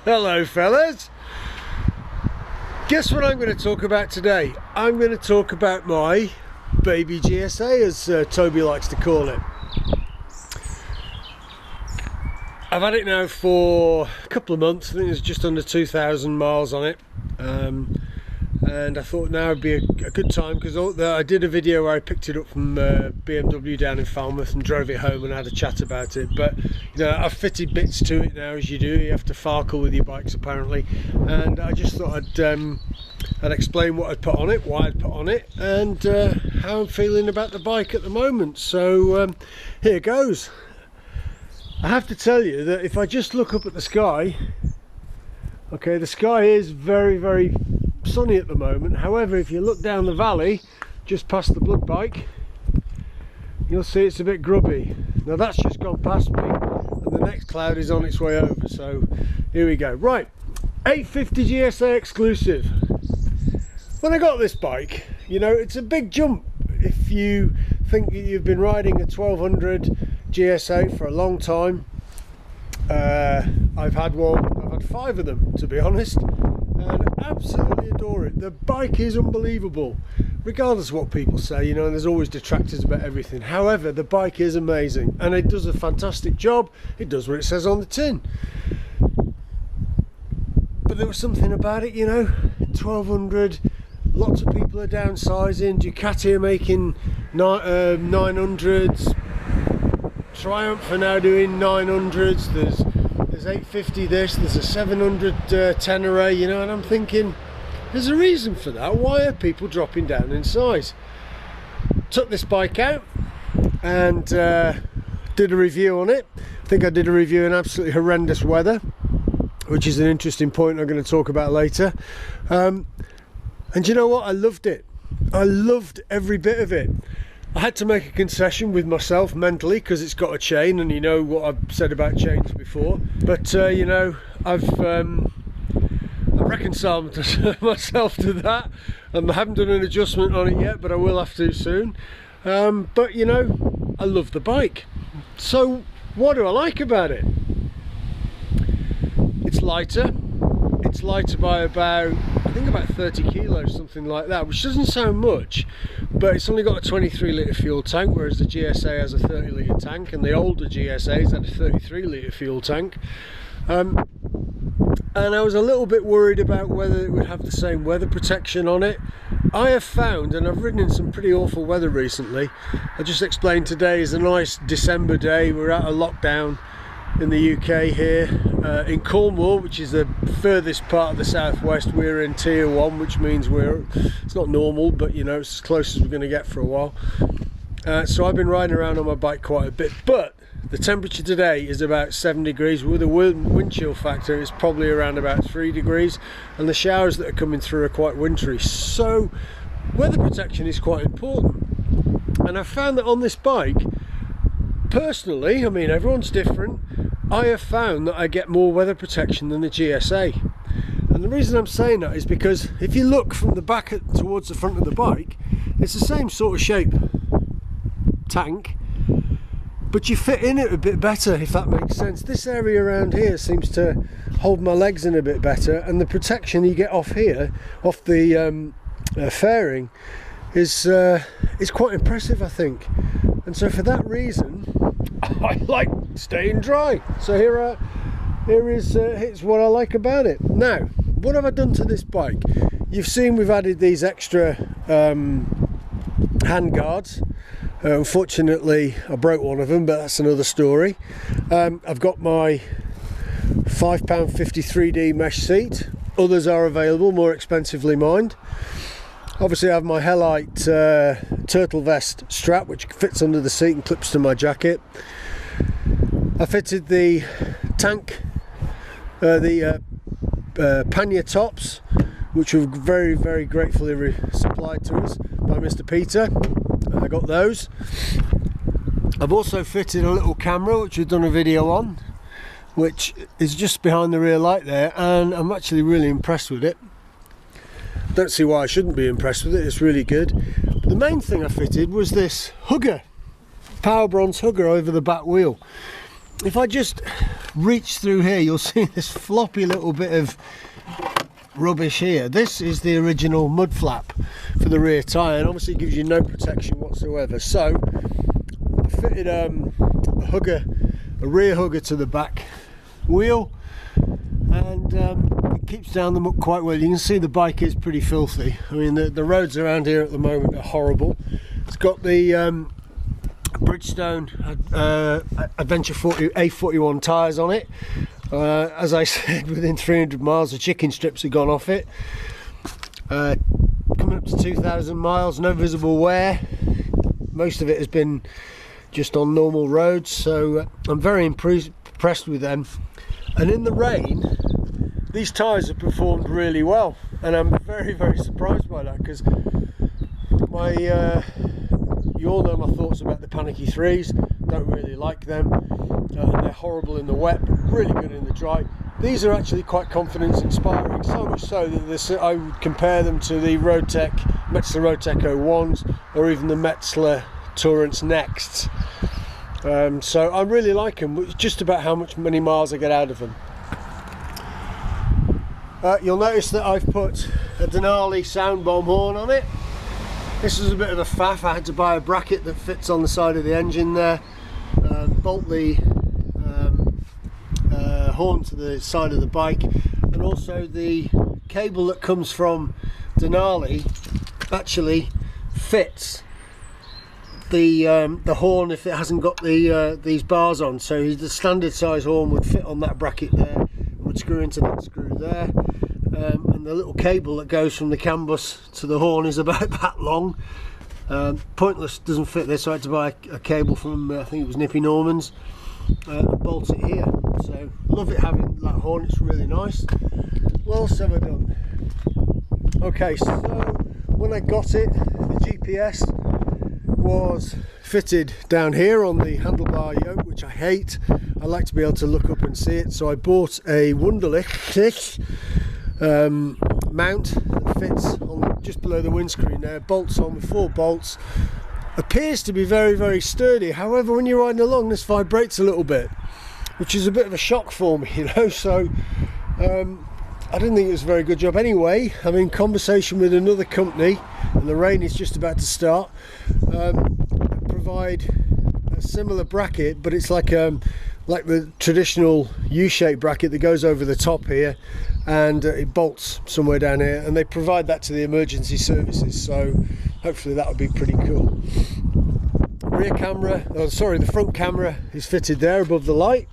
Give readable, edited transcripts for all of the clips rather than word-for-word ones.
Hello fellas, guess what I'm going to talk about today? I'm going to talk about my baby GSA, as Toby likes to call it. I've had it now for a couple of months. I think there's just under 2,000 miles on it, and I thought now would be a good time, because I did a video where I picked it up from BMW down in Falmouth and drove it home and had a chat about it. But you know, I've fitted bits to it now, as you do. You have to farkle with your bikes apparently, and I just thought I'd explain what I'd put on it, why I'd put on it, and how I'm feeling about the bike at the moment. So here goes. I have to tell you that if I just look up at the sky, okay, the sky is very, very sunny at the moment. However, if you look down the valley just past the blood bike, you'll see it's a bit grubby. Now that's just gone past me, and the next cloud is on its way over. So here we go. Right, 850 GSA exclusive. When I got this bike, you know, it's a big jump if you think that you've been riding a 1200 GSA for a long time. I've had 5 of them, to be honest, and absolutely adore it. The bike is unbelievable, regardless of what people say, you know, and there's always detractors about everything. However, the bike is amazing and it does a fantastic job. It does what it says on the tin. But there was something about it, you know, 1200, lots of people are downsizing. Ducati are making 900s. Triumph are now doing 900s. There's 850 this, there's a 700 Tenere, you know, and I'm thinking there's a reason for that. Why are people dropping down in size? Took this bike out and did a review on it. I think I did a review in absolutely horrendous weather, which is an interesting point I'm going to talk about later. And you know what? I loved it. I loved every bit of it. I had to make a concession with myself mentally, because it's got a chain, and you know what I've said about chains before. But you know, I've reconciled myself to that. I haven't done an adjustment on it yet, but I will have to soon. But you know, I love the bike. So what do I like about it? It's lighter. It's lighter by about, I think about 30 kilos, something like that, which doesn't sound much, but it's only got a 23 litre fuel tank, whereas the GSA has a 30 litre tank, and the older GSAs had a 33 litre fuel tank. And I was a little bit worried about whether it would have the same weather protection on it. I have found, and I've ridden in some pretty awful weather recently. I just explained today is a nice December day. We're out of lockdown in the UK here, in Cornwall, which is the furthest part of the southwest. We're in tier 1, which means it's not normal, but you know, it's as close as we're going to get for a while. So I've been riding around on my bike quite a bit, but the temperature today is about 7 degrees. With a wind chill factor, it's probably around about 3 degrees, and the showers that are coming through are quite wintry. So weather protection is quite important, and I found that on this bike, personally, I mean, everyone's different, I have found that I get more weather protection than the GSA. And the reason I'm saying that is because if you look from the back towards the front of the bike, it's the same sort of shape tank, but you fit in it a bit better, if that makes sense. This area around here seems to hold my legs in a bit better, and the protection you get off here, off the fairing, is quite impressive, I think. And so for that reason, I like staying dry. So here's what I like about it. Now, what have I done to this bike? You've seen we've added these extra hand guards. Unfortunately, I broke one of them, but that's another story. I've got my £5.50 3D mesh seat. Others are available, more expensively mind. Obviously I have my Hellite turtle vest strap, which fits under the seat and clips to my jacket. I fitted the tank, pannier tops, which were very, very gratefully supplied to us by Mr. Peter. I got those. I've also fitted a little camera, which we've done a video on, which is just behind the rear light there, and I'm actually really impressed with it. Don't see why I shouldn't be impressed with it. It's really good. But the main thing I fitted was this hugger, power bronze hugger over the back wheel. if I just reach through here, you'll see this floppy little bit of rubbish here. This is the original mud flap for the rear tyre, and obviously it gives you no protection whatsoever. So I fitted a rear hugger to the back wheel, and it keeps down the muck quite well. You can see the bike is pretty filthy. I mean, the roads around here at the moment are horrible. It's got the Bridgestone Adventure 40 A41 tyres on it. As I said, within 300 miles the chicken strips have gone off it. Coming up to 2,000 miles, no visible wear. Most of it has been just on normal roads, so I'm very impressed with them. And in the rain, these tyres have performed really well, and I'm very, very surprised by that, because you all know my thoughts about the panicky 3s. Don't really like them. They're horrible in the wet, but really good in the dry. These are actually quite confidence inspiring, so much so that I would compare them to the Metzler Roadtech 01s, or even the Metzler Tourance Nexts. So I really like them. It's just about many miles I get out of them. You'll notice that I've put a Denali sound bomb horn on it. This is a bit of a faff. I had to buy a bracket that fits on the side of the engine there, bolt the horn to the side of the bike, and also the cable that comes from Denali actually fits the horn if it hasn't got these bars on. So the standard size horn would fit on that bracket there, would screw into that screw there, and the little cable that goes from the CAN bus to the horn is about that long. Pointless, doesn't fit this, so I had to buy a cable from I think it was Nippy Norman's, and bolt it here. So love it having that horn, it's really nice. What else have I done? Okay, so when I got it, the GPS was fitted down here on the handlebar yoke, which I hate. I like to be able to look up and see it, so I bought a Wunderlich mount that fits on just below the windscreen there, bolts on with 4 bolts. Appears to be very, very sturdy. However, when you're riding along, this vibrates a little bit, which is a bit of a shock for me, you know. So I didn't think it was a very good job. Anyway, I'm in conversation with another company, and the rain is just about to start. Provide a similar bracket, but it's like the traditional U-shaped bracket that goes over the top here, and it bolts somewhere down here, and they provide that to the emergency services. So hopefully that would be pretty cool. Rear camera, the front camera is fitted there above the light.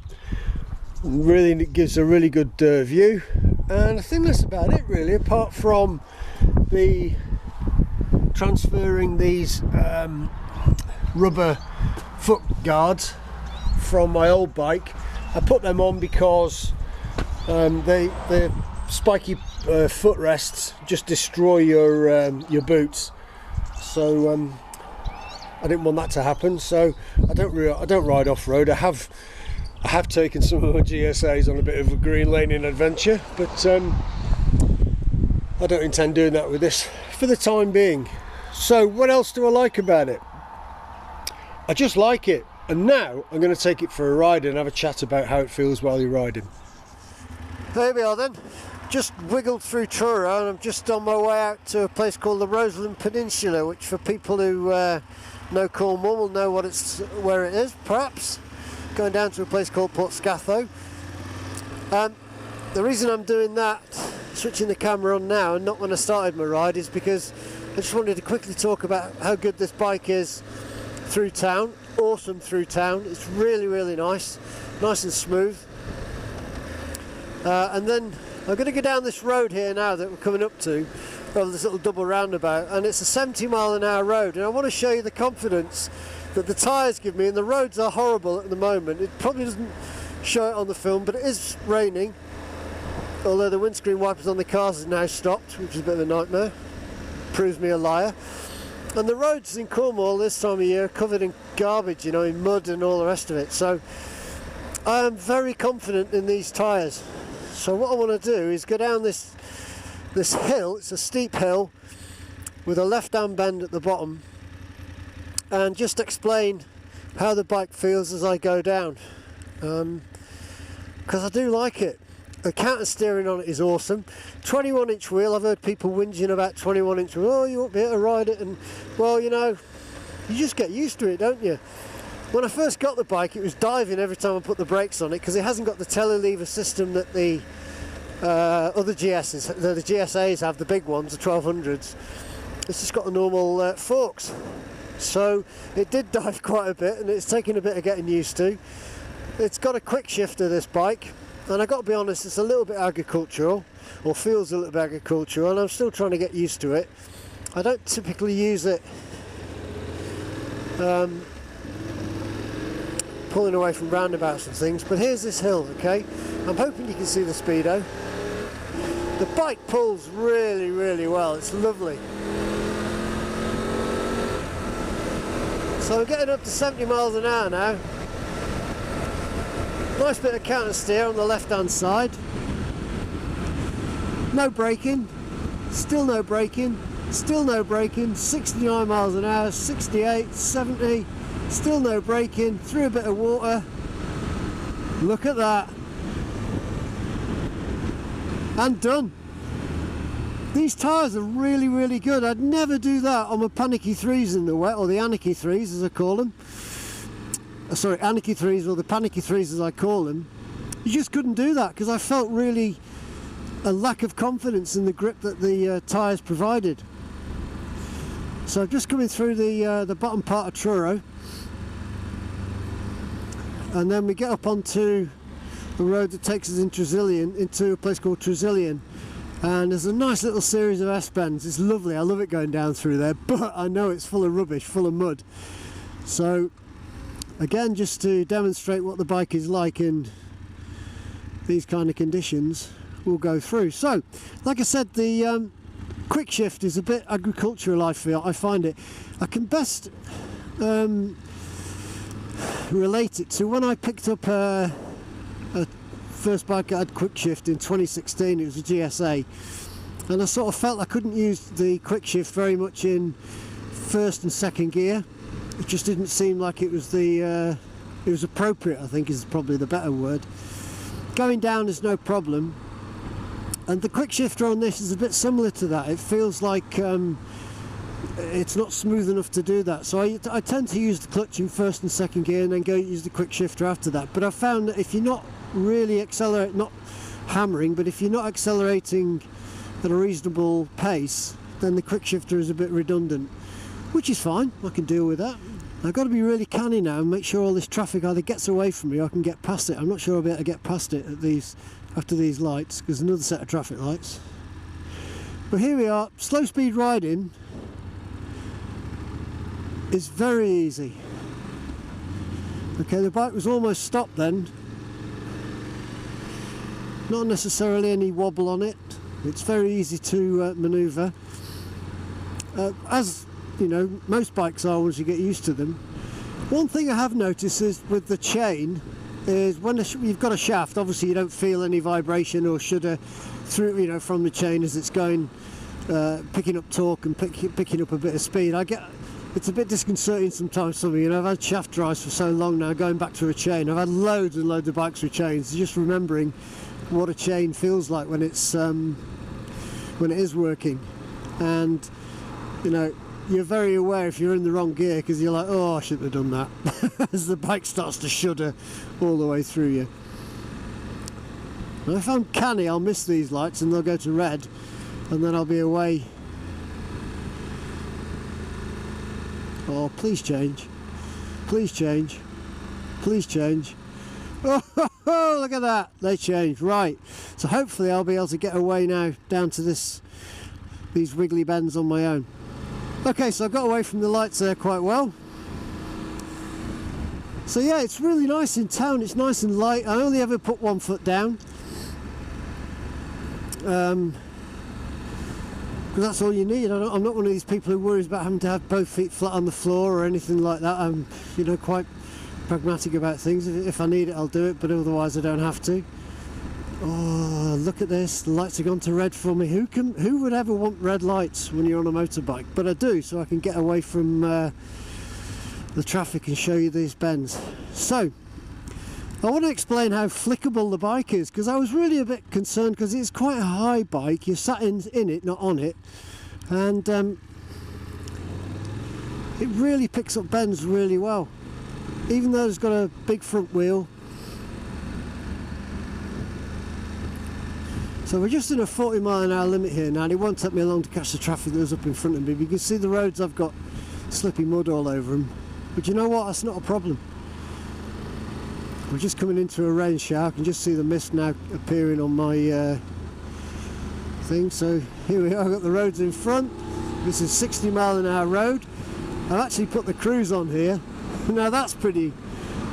Really, it gives a really good view, and I think that's about it really, apart from the transferring these rubber foot guards from my old bike. I put them on because the spiky footrests just destroy your boots, so I didn't want that to happen. So I don't ride off-road. I have taken some of my GSAs on a bit of a green laning adventure, but I don't intend doing that with this for the time being. So what else do I like about it? I just like it, and now I'm going to take it for a ride and have a chat about how it feels while you're riding. There we are then. Just wiggled through Truro, and I'm just on my way out to a place called the Roseland Peninsula, which for people who know Cornwall will know where it is, perhaps. Going down to a place called Port Scatho. The reason I'm doing that, switching the camera on now and not when I started my ride, is because I just wanted to quickly talk about how good this bike is through town. Awesome through town. It's really, really nice and smooth. And then I'm going to go down this road here now that we're coming up to, this little double roundabout, and it's a 70-mile-an-hour road, and I want to show you the confidence that the tyres give me. And the roads are horrible at the moment. It probably doesn't show it on the film, but it is raining, although the windscreen wipers on the cars has now stopped, which is a bit of a nightmare. Proves me a liar. And the roads in Cornwall this time of year are covered in garbage, you know, in mud and all the rest of it. So I am very confident in these tyres. So what I want to do is go down this hill. It's a steep hill with a left-hand bend at the bottom, and just explain how the bike feels as I go down. because I do like it. The counter steering on it is awesome. 21-inch wheel. I've heard people whinging about 21-inch wheel. Oh, you won't be able to ride it, and well, you know, you just get used to it, don't you? When I first got the bike, it was diving every time I put the brakes on it, because it hasn't got the telelever system that the other GSs, the GSAs have, the big ones, the 1200s. It's just got the normal forks. So it did dive quite a bit, and it's taken a bit of getting used to. It's got a quick shifter, this bike, and I got to be honest, it's a little bit agricultural, or feels a little bit agricultural, and I'm still trying to get used to it. I don't typically use it pulling away from roundabouts and things, but here's this hill, okay? I'm hoping you can see the speedo. The bike pulls really, really well. It's lovely. So we're getting up to 70 miles an hour now. Nice bit of counter steer on the left hand side. No braking, still no braking, still no braking. 69 miles an hour, 68, 70, still no braking, through a bit of water. Look at that. And done. These tyres are really, really good. I'd never do that on my panicky 3s in the wet, or the anarchy 3s as I call them. Sorry, anarchy 3s, or the panicky 3s as I call them. You just couldn't do that because I felt really a lack of confidence in the grip that the tyres provided. So just coming through the bottom part of Truro, and then we get up onto the road that takes us in Tresillian, into a place called Tresillian. And there's a nice little series of S-bends. It's lovely. I love it going down through there, but I know it's full of rubbish, full of mud. So again, just to demonstrate what the bike is like in these kind of conditions, we'll go through. So like I said, the quick shift is a bit agricultural, I feel. I find it. I can best relate it to when I picked up a first bike I had quick shift in 2016. It was a GSA, and I sort of felt I couldn't use the quick shift very much in first and second gear. It just didn't seem like it was it was appropriate, I think is probably the better word. Going down is no problem, and the quick shifter on this is a bit similar to that. It feels like it's not smooth enough to do that, so I tend to use the clutch in first and second gear and then go use the quick shifter after that. But I found that if you're not really not hammering, but if you're not accelerating at a reasonable pace, then the quick shifter is a bit redundant, which is fine. I can deal with that. I've got to be really canny now and make sure all this traffic either gets away from me or I can get past it. I'm not sure I'll be able to get past it after these lights, because another set of traffic lights. But here we are. Slow speed riding is very easy. Okay, the bike was almost stopped then. Not necessarily any wobble on it. It's very easy to manoeuvre. As you know, most bikes are once you get used to them. One thing I have noticed is with the chain is when you've got a shaft, obviously you don't feel any vibration or shudder through, you know, from the chain as it's going, picking up torque and picking up a bit of speed. It's a bit disconcerting sometimes for me. You know, I've had shaft drives for so long now, going back to a chain. I've had loads and loads of bikes with chains. Just remembering what a chain feels like when it is working, and you know, you're very aware if you're in the wrong gear, because you're like, oh, I shouldn't have done that, as the bike starts to shudder all the way through you. And if I'm canny, I'll miss these lights and they'll go to red, and then I'll be away. Oh, please change, please change, please change. Oh, look at that, they changed. Right, so hopefully I'll be able to get away now down to these wiggly bends on my own. Okay, so I got away from the lights there quite well. So yeah, it's really nice in town. It's nice and light. I only ever put one foot down, because that's all you need. I'm not one of these people who worries about having to have both feet flat on the floor or anything like that. I'm, you know, quite pragmatic about things. If I need it, I'll do it, but otherwise I don't have to. Oh, look at this, the lights have gone to red for me. Who would ever want red lights when you're on a motorbike? But I do, so I can get away from the traffic and show you these bends. So I want to explain how flickable the bike is, because I was really a bit concerned because it's quite a high bike. You're sat in it, not on it, and it really picks up bends really well, even though it's got a big front wheel. So we're just in a 40-mile-an-hour limit here now, and it won't take me long to catch the traffic that was up in front of me. But you can see the roads, I've got slippy mud all over them. But you know what, that's not a problem. We're just coming into a rain shower. I can just see the mist now appearing on my thing. So here we are, I've got the roads in front. This is 60-mile-an-hour road. I've actually put the cruise on here. Now that's pretty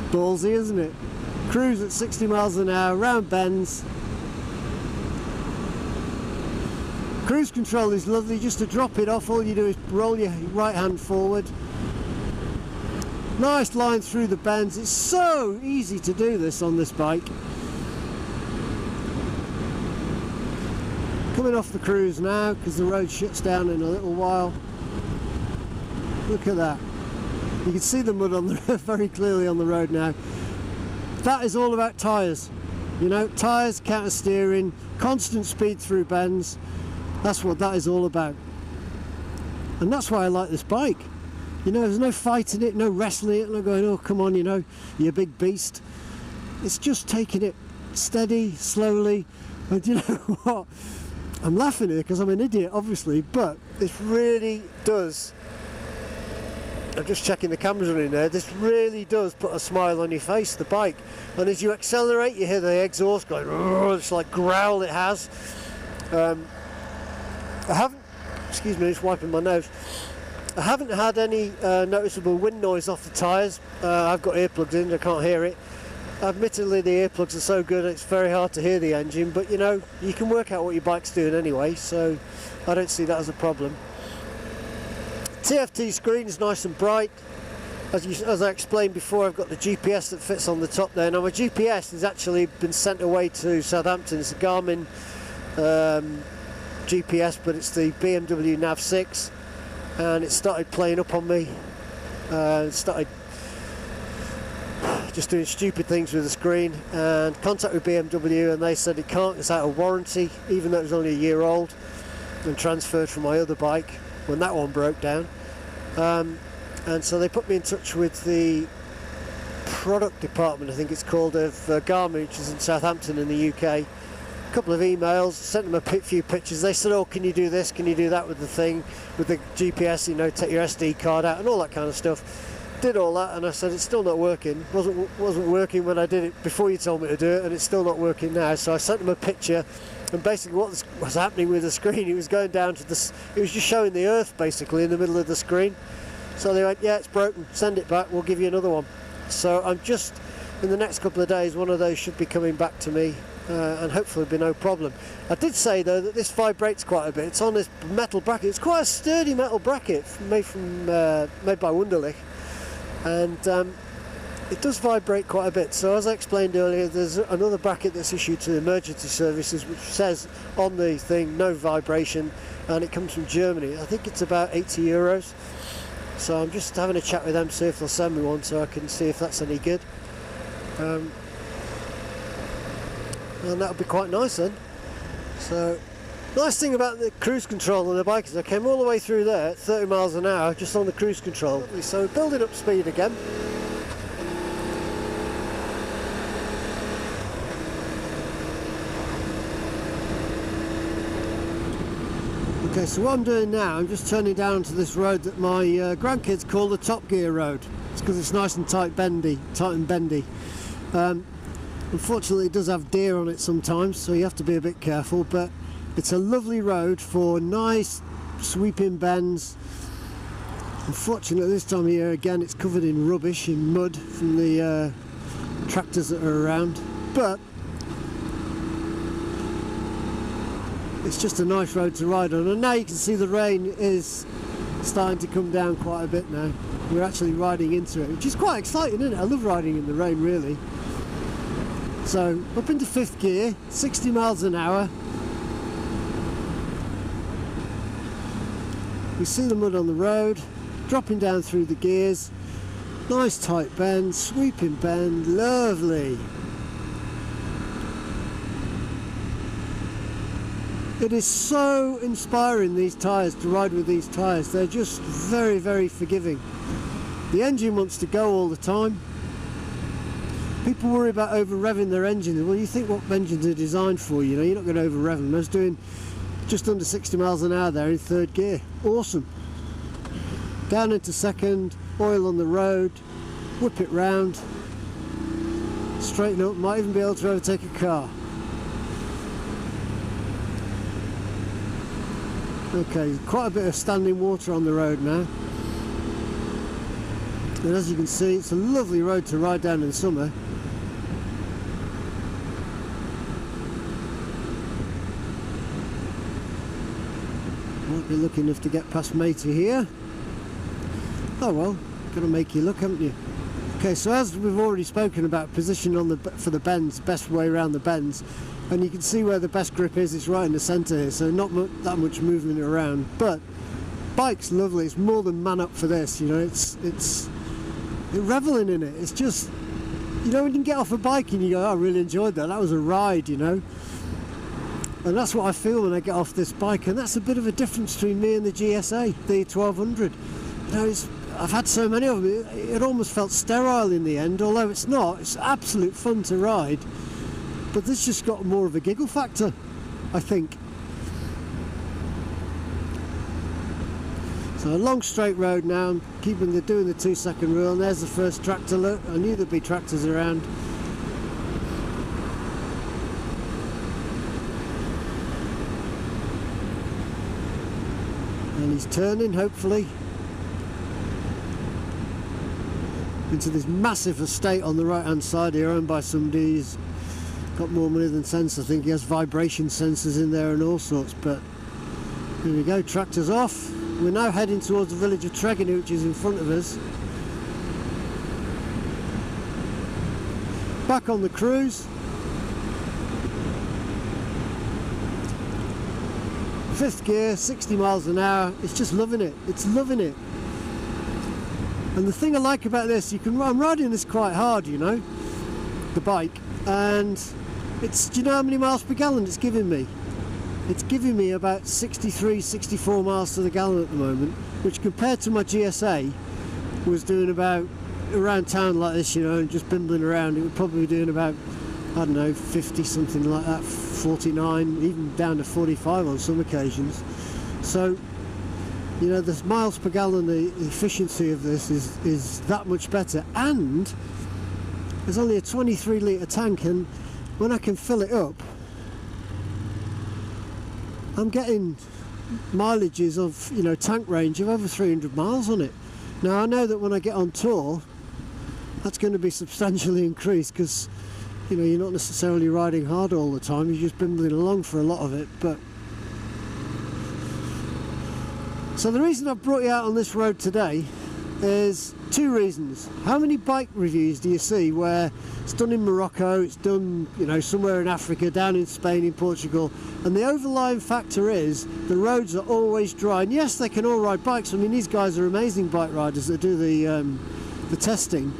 ballsy, isn't it? Cruise at 60 miles an hour, round bends. Cruise control is lovely. Just to drop it off, all you do is roll your right hand forward. Nice line through the bends. It's so easy to do this on this bike. Coming off the cruise now because the road shuts down in a little while. Look at that. You can see the mud on the very clearly on the road now. That is all about tyres. You know, tyres, counter steering, constant speed through bends. That's what that is all about. And that's why I like this bike. You know, there's no fighting it, no wrestling it, no going, oh come on, you know, you big beast. It's just taking it steady, slowly. And you know what? I'm laughing here because I'm an idiot, obviously, but this really does. I'm just checking the cameras are in there. This really does put a smile on your face, the bike. And as you accelerate, you hear the exhaust going, it's like growl it has. I haven't, excuse me, just wiping my nose. I haven't had any noticeable wind noise off the tyres. I've got earplugs in, I can't hear it. Admittedly, the earplugs are so good it's very hard to hear the engine, but you know, you can work out what your bike's doing anyway, so I don't see that as a problem. TFT screen is nice and bright. As I explained before, I've got the GPS that fits on the top there. Now my GPS has actually been sent away to Southampton. It's a Garmin GPS, but it's the BMW Nav 6, and it started playing up on me. It started just doing stupid things with the screen, and contact with BMW, and they said it can't, it's out of warranty, even though it was only a year old and transferred from my other bike when that one broke down. And so they put me in touch with the product department, I think it's called, of Garmin, which is in Southampton in the UK. A couple of emails, sent them a few pictures. They said, oh, can you do this, can you do that with the thing, with the GPS, you know, take your SD card out and all that kind of stuff. Did all that, and I said it's still not working. Wasn't working when I did it before you told me to do it, and it's still not working now. So I sent them a picture, and basically what was happening with the screen, it was going down to this, it was just showing the earth basically in the middle of the screen. So they went, yeah, it's broken, send it back, we'll give you another one. So I'm just, in the next couple of days, one of those should be coming back to me, and hopefully be no problem. I did say though that this vibrates quite a bit. It's on this metal bracket. It's quite a sturdy metal bracket made by Wunderlich. And it does vibrate quite a bit. So as I explained earlier, there's another bracket that's issued to emergency services which says on the thing no vibration, and it comes from Germany. I think it's about 80 euros. So I'm just having a chat with them, see if they'll send me one so I can see if that's any good. And that'll be quite nice then. So nice thing about the cruise control on the bike is I came all the way through there at 30 miles an hour just on the cruise control. So we're building up speed again. Okay, so what I'm doing now, I'm just turning down to this road that my grandkids call the Top Gear Road. It's because it's nice and tight and bendy. Unfortunately it does have deer on it sometimes, so you have to be a bit careful, but it's a lovely road for nice sweeping bends. Unfortunately this time of year again it's covered in rubbish, in mud from the tractors that are around, but it's just a nice road to ride on. And now you can see the rain is starting to come down quite a bit now. We're actually riding into it, which is quite exciting, isn't it? I love riding in the rain, really. So up into 5th gear, 60 miles an hour. We see the mud on the road, dropping down through the gears. Nice tight bend, sweeping bend, lovely. It is so inspiring, these tyres, to ride with these tyres. They're just very, very forgiving. The engine wants to go all the time. People worry about over revving their engines. Well, you think what engines are designed for, you know, you're not going to over rev them. I was doing just under 60 miles an hour there in third gear. Awesome. Down into second, oil on the road, whip it round, straighten up, might even be able to overtake a car. Okay, quite a bit of standing water on the road now. And as you can see, it's a lovely road to ride down in summer. Might be lucky enough to get past Matey here. Oh well, gotta make you look, haven't you? Okay, so as we've already spoken about position on the for the bends, best way around the bends, and you can see where the best grip is. It's right in the centre here, so not that much movement around. But bike's lovely. It's more than man up for this. You know, it's reveling in it. It's just, you know, when you get off a bike and you go, oh, I really enjoyed that. That was a ride, you know. And that's what I feel when I get off this bike, and that's a bit of a difference between me and the GSA, the 1200. You know, I've had so many of them, it almost felt sterile in the end, although it's not. It's absolute fun to ride, but this just got more of a giggle factor, I think. So a long straight road now, I'm doing the 2-second rule, and there's the first tractor. Look, I knew there'd be tractors around. And he's turning, hopefully, into this massive estate on the right hand side here, owned by somebody who's got more money than sense. I think he has vibration sensors in there and all sorts. But here we go, tractor's off. We're now heading towards the village of Tregony, which is in front of us. Back on the cruise. 5th gear, 60 miles an hour. It's just loving it. It's loving it. And the thing I like about this, I'm riding this quite hard, you know, the bike, and it's, do you know how many miles per gallon it's giving me? It's giving me about 63, 64 miles to the gallon at the moment, which compared to my GSA was doing about, around town like this, you know, and just bimbling around, it would probably be doing about, I don't know, 50, something like that, 49, even down to 45 on some occasions. So, you know, the miles per gallon, the efficiency of this is that much better, and there's only a 23 litre tank, and when I can fill it up, I'm getting mileages of, you know, tank range of over 300 miles on it. Now I know that when I get on tour, that's going to be substantially increased, because, you know, you're not necessarily riding hard all the time, you're just bimbling along for a lot of it. But so the reason I've brought you out on this road today is 2 reasons. How many bike reviews do you see where it's done in Morocco, it's done, you know, somewhere in Africa, down in Spain, in Portugal, and the overlying factor is the roads are always dry? And yes, they can all ride bikes. I mean, these guys are amazing bike riders that do the testing,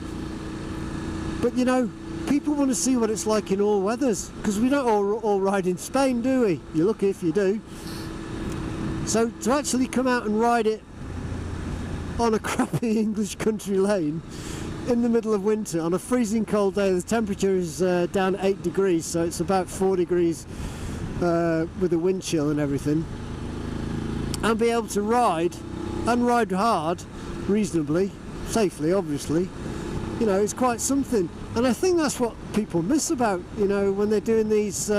but, you know, people want to see what it's like in all weathers, because we don't all ride in Spain, do we? You're lucky if you do. So to actually come out and ride it on a crappy English country lane in the middle of winter on a freezing cold day, the temperature is down 8 degrees, so it's about 4 degrees with the wind chill and everything, and be able to ride, and ride hard, reasonably, safely obviously, you know, it's quite something. And I think that's what people miss about, you know, when they're doing these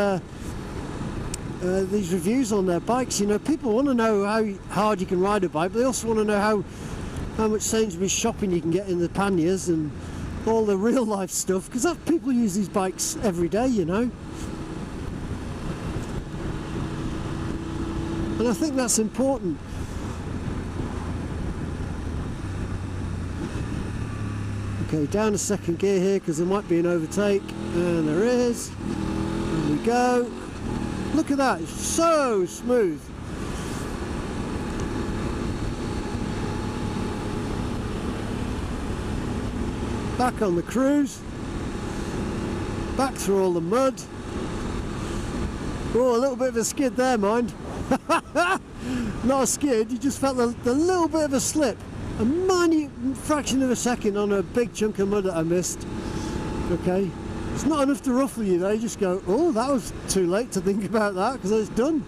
reviews on their bikes. You know, people want to know how hard you can ride a bike, but they also want to know how much Sainsbury's shopping you can get in the panniers and all the real life stuff, because people use these bikes every day, you know. And I think that's important. Okay, down to 2nd gear here, because there might be an overtake, and there is. There we go. Look at that, it's so smooth. Back on the cruise, back through all the mud. Oh, a little bit of a skid there, mind. Not a skid, you just felt the little bit of a slip. A minute fraction of a second on a big chunk of mud that I missed. Okay, it's not enough to ruffle you though. You just go, oh, that was too late to think about that because it's done.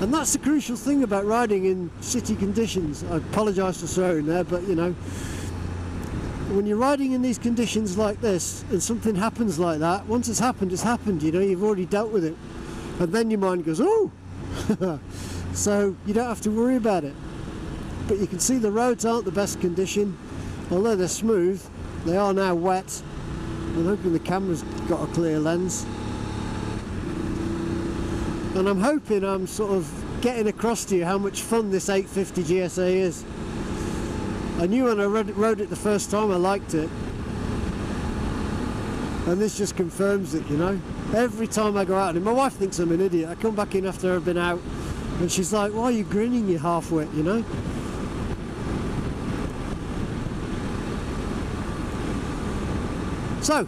And that's the crucial thing about riding in city conditions. I apologise for swearing there, but you know, when you're riding in these conditions like this and something happens like that, once it's happened, you know, you've already dealt with it. And then your mind goes, oh! So you don't have to worry about it. But you can see the roads aren't the best condition. Although they're smooth, they are now wet. I'm hoping the camera's got a clear lens. And I'm hoping I'm sort of getting across to you how much fun this 850 GSA is. I knew when I rode it the first time I liked it. And this just confirms it, you know. Every time I go out, and my wife thinks I'm an idiot. I come back in after I've been out and she's like, why are you grinning, you half-wit, you know? So,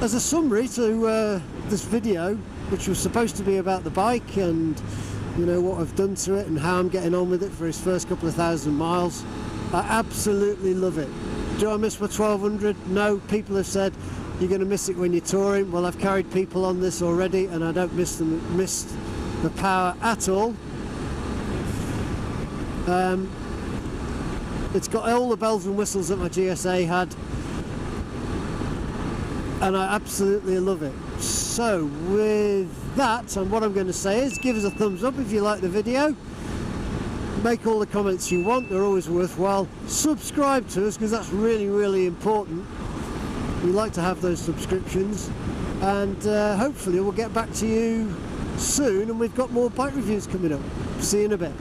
as a summary to this video, which was supposed to be about the bike and, you know, what I've done to it and how I'm getting on with it for its first couple of thousand miles, I absolutely love it. Do I miss my 1200? No. People have said you're going to miss it when you're touring. Well, I've carried people on this already and I don't miss the power at all. It's got all the bells and whistles that my GSA had, and I absolutely love it. So with that, and what I'm going to say is give us a thumbs up if you like the video, make all the comments you want, they're always worthwhile. Subscribe to us because that's really important. We like to have those subscriptions, and hopefully we'll get back to you soon, and we've got more bike reviews coming up. See you in a bit.